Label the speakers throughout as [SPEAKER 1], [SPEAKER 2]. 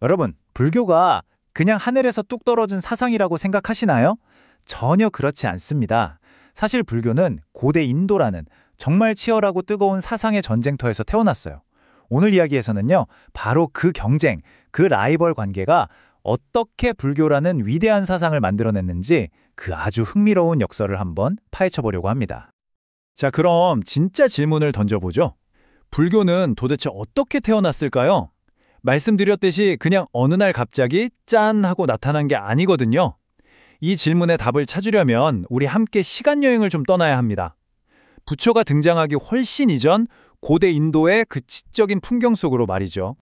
[SPEAKER 1] 여러분, 불교가 그냥 하늘에서 뚝 떨어진 사상이라고 생각하시나요? 전혀 그렇지 않습니다. 사실 불교는 고대 인도라는 정말 치열하고 뜨거운 사상의 전쟁터에서 태어났어요. 오늘 이야기에서는요, 바로 그 경쟁, 그 라이벌 관계가 어떻게 불교라는 위대한 사상을 만들어냈는지 그 아주 흥미로운 역설을 한번 파헤쳐보려고 합니다. 자, 그럼 진짜 질문을 던져보죠. 불교는 도대체 어떻게 태어났을까요? 말씀드렸듯이 그냥 어느 날 갑자기 짠 하고 나타난 게 아니거든요. 이 질문의 답을 찾으려면 우리 함께 시간여행을 좀 떠나야 합니다. 부처가 등장하기 훨씬 이전 고대 인도의 그 지적인 풍경 속으로 말이죠.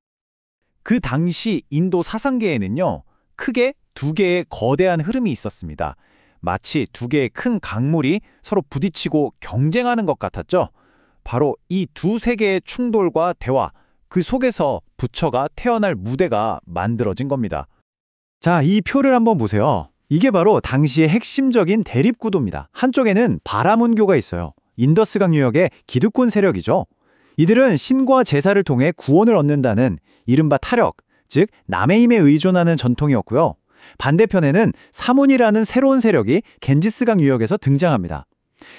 [SPEAKER 1] 그 당시 인도 사상계에는요, 크게 두 개의 거대한 흐름이 있었습니다. 마치 두 개의 큰 강물이 서로 부딪히고 경쟁하는 것 같았죠. 바로 이 두 세계의 충돌과 대화, 그 속에서 부처가 태어날 무대가 만들어진 겁니다. 자, 이 표를 한번 보세요. 이게 바로 당시의 핵심적인 대립구도입니다. 한쪽에는 바라문교가 있어요. 인더스강 유역의 기득권 세력이죠. 이들은 신과 제사를 통해 구원을 얻는다는 이른바 타력, 즉 남의 힘에 의존하는 전통이었고요. 반대편에는 사문이라는 새로운 세력이 겐지스강 유역에서 등장합니다.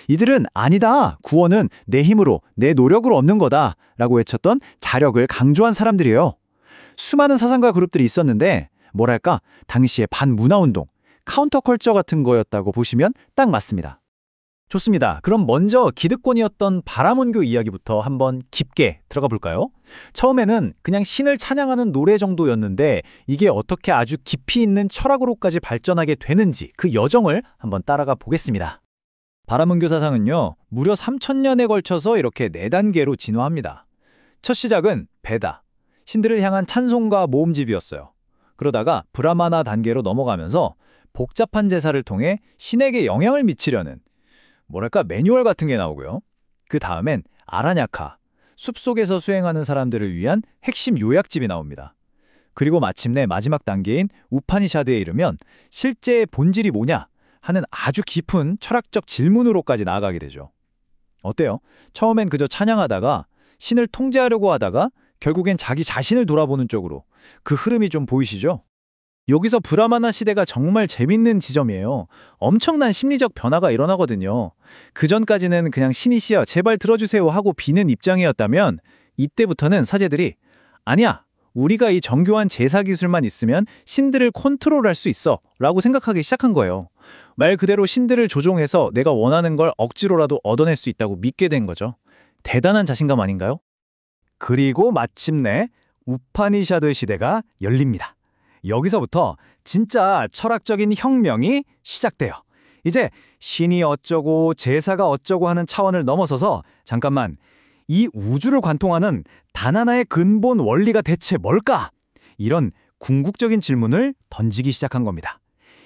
[SPEAKER 1] 이들은 아니다, 구원은 내 힘으로, 내 노력으로 얻는 거다 라고 외쳤던 자력을 강조한 사람들이에요. 수많은 사상가 그룹들이 있었는데 뭐랄까, 당시의 반문화운동, 카운터컬처 같은 거였다고 보시면 딱 맞습니다. 좋습니다. 그럼 먼저 기득권이었던 바라문교 이야기부터 한번 깊게 들어가 볼까요? 처음에는 그냥 신을 찬양하는 노래 정도였는데 이게 어떻게 아주 깊이 있는 철학으로까지 발전하게 되는지 그 여정을 한번 따라가 보겠습니다. 바라문교 사상은요, 무려 3000년에 걸쳐서 이렇게 4단계로 진화합니다. 첫 시작은 베다, 신들을 향한 찬송과 모음집이었어요. 그러다가 브라마나 단계로 넘어가면서 복잡한 제사를 통해 신에게 영향을 미치려는 뭐랄까 매뉴얼 같은 게 나오고요. 그 다음엔 아라냐카, 숲속에서 수행하는 사람들을 위한 핵심 요약집이 나옵니다. 그리고 마침내 마지막 단계인 우파니샤드에 이르면 실제의 본질이 뭐냐 하는 아주 깊은 철학적 질문으로까지 나아가게 되죠. 어때요? 처음엔 그저 찬양하다가 신을 통제하려고 하다가 결국엔 자기 자신을 돌아보는 쪽으로 그 흐름이 좀 보이시죠? 여기서 브라마나 시대가 정말 재밌는 지점이에요. 엄청난 심리적 변화가 일어나거든요. 그전까지는 그냥 신이시여 제발 들어주세요 하고 비는 입장이었다면 이때부터는 사제들이 아니야, 우리가 이 정교한 제사 기술만 있으면 신들을 컨트롤할 수 있어 라고 생각하기 시작한 거예요. 말 그대로 신들을 조종해서 내가 원하는 걸 억지로라도 얻어낼 수 있다고 믿게 된 거죠. 대단한 자신감 아닌가요? 그리고 마침내 우파니샤드 시대가 열립니다. 여기서부터 진짜 철학적인 혁명이 시작돼요. 이제 신이 어쩌고 제사가 어쩌고 하는 차원을 넘어서서 잠깐만, 이 우주를 관통하는 단 하나의 근본 원리가 대체 뭘까? 이런 궁극적인 질문을 던지기 시작한 겁니다.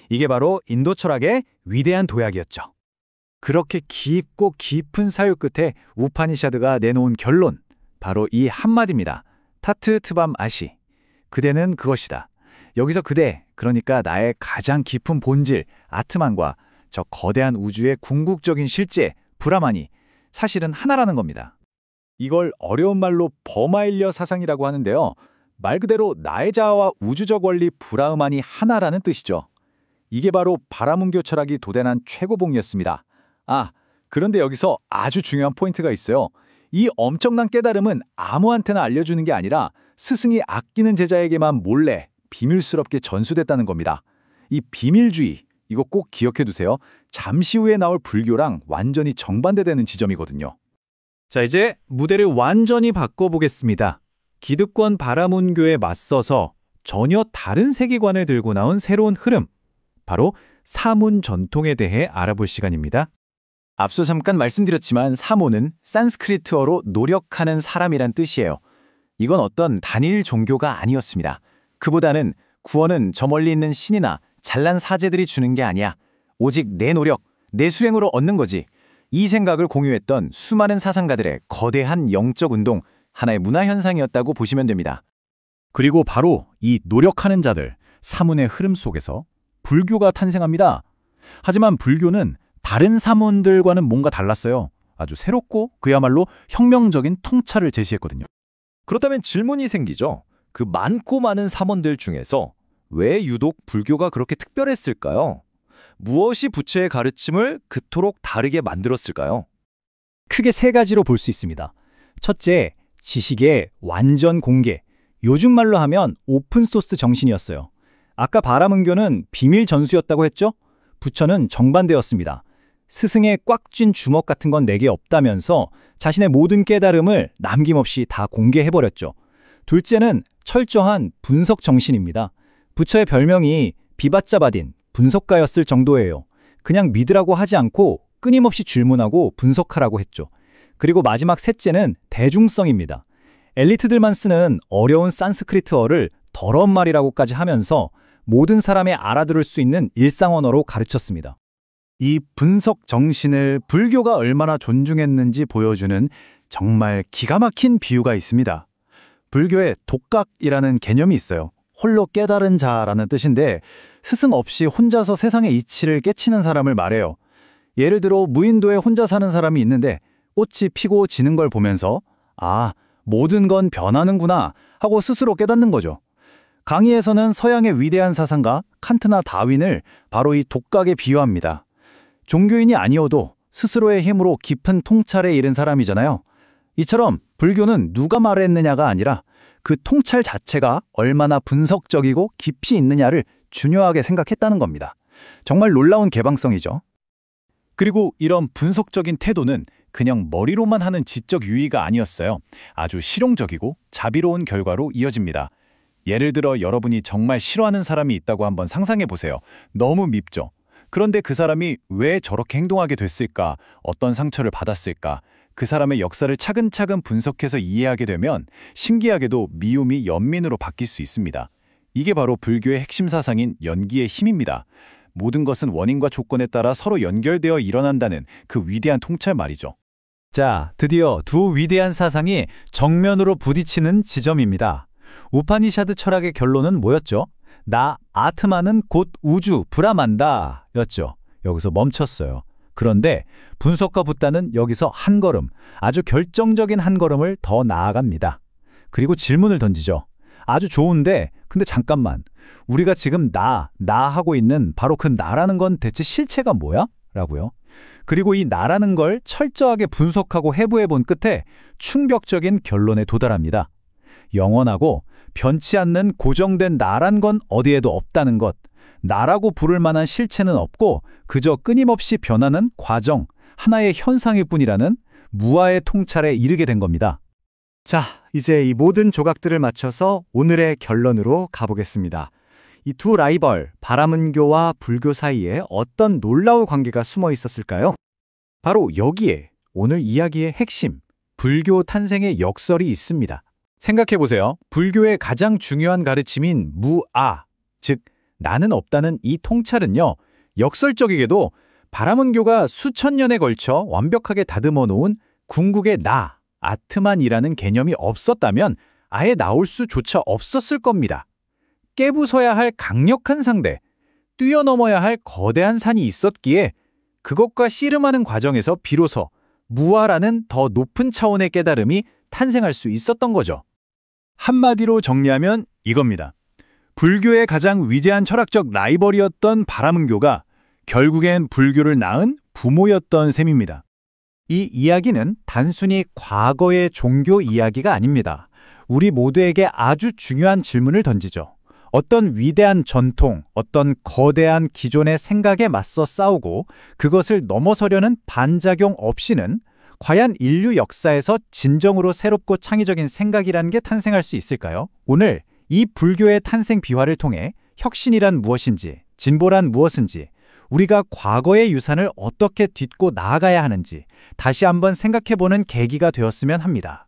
[SPEAKER 1] 이게 바로 인도 철학의 위대한 도약이었죠. 그렇게 깊고 깊은 사유 끝에 우파니샤드가 내놓은 결론, 바로 이 한마디입니다. 타트 트밤 아시, 그대는 그것이다. 여기서 그대, 그러니까 나의 가장 깊은 본질, 아트만과 저 거대한 우주의 궁극적인 실제, 브라만이 사실은 하나라는 겁니다. 이걸 어려운 말로 버마일려 사상이라고 하는데요. 말 그대로 나의 자아와 우주적 원리 브라흐만이 하나라는 뜻이죠. 이게 바로 바라문교 철학이 도전한 최고봉이었습니다. 아, 그런데 여기서 아주 중요한 포인트가 있어요. 이 엄청난 깨달음은 아무한테나 알려주는 게 아니라 스승이 아끼는 제자에게만 몰래 비밀스럽게 전수됐다는 겁니다. 이 비밀주의, 이거 꼭 기억해 두세요. 잠시 후에 나올 불교랑 완전히 정반대되는 지점이거든요. 자, 이제 무대를 완전히 바꿔보겠습니다. 기득권 바라문교에 맞서서 전혀 다른 세계관을 들고 나온 새로운 흐름, 바로 사문 전통에 대해 알아볼 시간입니다. 앞서 잠깐 말씀드렸지만 사문은 산스크리트어로 노력하는 사람이란 뜻이에요. 이건 어떤 단일 종교가 아니었습니다. 그보다는 구원은 저 멀리 있는 신이나 잘난 사제들이 주는 게 아니야. 오직 내 노력, 내 수행으로 얻는 거지. 이 생각을 공유했던 수많은 사상가들의 거대한 영적 운동, 하나의 문화 현상이었다고 보시면 됩니다. 그리고 바로 이 노력하는 자들, 사문의 흐름 속에서 불교가 탄생합니다. 하지만 불교는 다른 사문들과는 뭔가 달랐어요. 아주 새롭고 그야말로 혁명적인 통찰을 제시했거든요. 그렇다면 질문이 생기죠.
[SPEAKER 2] 그 많고 많은 삼원들 중에서 왜 유독 불교가 그렇게 특별했을까요? 무엇이 부처의 가르침을 그토록 다르게 만들었을까요?
[SPEAKER 3] 크게 세 가지로 볼 수 있습니다. 첫째, 지식의 완전 공개. 요즘 말로 하면 오픈소스 정신이었어요. 아까 바라문교는 비밀 전수였다고 했죠? 부처는 정반대였습니다. 스승의 꽉 쥔 주먹 같은 건 내게 없다면서 자신의 모든 깨달음을 남김없이 다 공개해버렸죠. 둘째는 철저한 분석 정신입니다. 부처의 별명이 비바짜바딘, 분석가였을 정도예요. 그냥 믿으라고 하지 않고 끊임없이 질문하고 분석하라고 했죠. 그리고 마지막 셋째는 대중성입니다. 엘리트들만 쓰는 어려운 산스크리트어를 더러운 말이라고까지 하면서 모든 사람이 알아들을 수 있는 일상 언어로 가르쳤습니다.
[SPEAKER 1] 이 분석 정신을 불교가 얼마나 존중했는지 보여주는 정말 기가 막힌 비유가 있습니다. 불교에 독각이라는 개념이 있어요. 홀로 깨달은 자라는 뜻인데 스승 없이 혼자서 세상의 이치를 깨치는 사람을 말해요. 예를 들어 무인도에 혼자 사는 사람이 있는데 꽃이 피고 지는 걸 보면서 아, 모든 건 변하는구나 하고 스스로 깨닫는 거죠. 강의에서는 서양의 위대한 사상가 칸트나 다윈을 바로 이 독각에 비유합니다. 종교인이 아니어도 스스로의 힘으로 깊은 통찰에 이른 사람이잖아요. 이처럼 불교는 누가 말했느냐가 아니라 그 통찰 자체가 얼마나 분석적이고 깊이 있느냐를 중요하게 생각했다는 겁니다. 정말 놀라운 개방성이죠. 그리고 이런 분석적인 태도는 그냥 머리로만 하는 지적 유의가 아니었어요. 아주 실용적이고 자비로운 결과로 이어집니다. 예를 들어 여러분이 정말 싫어하는 사람이 있다고 한번 상상해 보세요. 너무 밉죠. 그런데 그 사람이 왜 저렇게 행동하게 됐을까? 어떤 상처를 받았을까? 그 사람의 역사를 차근차근 분석해서 이해하게 되면 신기하게도 미움이 연민으로 바뀔 수 있습니다. 이게 바로 불교의 핵심 사상인 연기의 힘입니다. 모든 것은 원인과 조건에 따라 서로 연결되어 일어난다는 그 위대한 통찰 말이죠.
[SPEAKER 3] 자, 드디어 두 위대한 사상이 정면으로 부딪히는 지점입니다. 우파니샤드 철학의 결론은 뭐였죠? 나 아트마는 곧 우주 브라만다 였죠. 여기서 멈췄어요. 그런데 분석가 붓다는 여기서 한 걸음, 아주 결정적인 한 걸음을 더 나아갑니다. 그리고 질문을 던지죠. 아주 좋은데 근데 잠깐만, 우리가 지금 나 하고 있는 바로 그 나라는 건 대체 실체가 뭐야? 라고요. 그리고 이 나라는 걸 철저하게 분석하고 해부해 본 끝에 충격적인 결론에 도달합니다. 영원하고 변치 않는 고정된 나란 건 어디에도 없다는 것, 나라고 부를 만한 실체는 없고 그저 끊임없이 변하는 과정, 하나의 현상일 뿐이라는 무아의 통찰에 이르게 된 겁니다.
[SPEAKER 1] 자, 이제 이 모든 조각들을 맞춰서 오늘의 결론으로 가보겠습니다. 이 두 라이벌, 바라문교와 불교 사이에 어떤 놀라운 관계가 숨어 있었을까요? 바로 여기에 오늘 이야기의 핵심, 불교 탄생의 역설이 있습니다. 생각해보세요. 불교의 가장 중요한 가르침인 무아, 즉 나는 없다는 이 통찰은요, 역설적이게도 바라문교가 수천 년에 걸쳐 완벽하게 다듬어 놓은 궁극의 나, 아트만이라는 개념이 없었다면 아예 나올 수조차 없었을 겁니다. 깨부숴야 할 강력한 상대, 뛰어넘어야 할 거대한 산이 있었기에 그것과 씨름하는 과정에서 비로소 무아라는 더 높은 차원의 깨달음이 탄생할 수 있었던 거죠. 한마디로 정리하면 이겁니다. 불교의 가장 위대한 철학적 라이벌이었던 바라문교가 결국엔 불교를 낳은 부모였던 셈입니다. 이 이야기는 단순히 과거의 종교 이야기가 아닙니다. 우리 모두에게 아주 중요한 질문을 던지죠. 어떤 위대한 전통, 어떤 거대한 기존의 생각에 맞서 싸우고 그것을 넘어서려는 반작용 없이는 과연 인류 역사에서 진정으로 새롭고 창의적인 생각이라는 게 탄생할 수 있을까요? 오늘 이 불교의 탄생 비화를 통해 혁신이란 무엇인지, 진보란 무엇인지, 우리가 과거의 유산을 어떻게 딛고 나아가야 하는지 다시 한번 생각해보는 계기가 되었으면 합니다.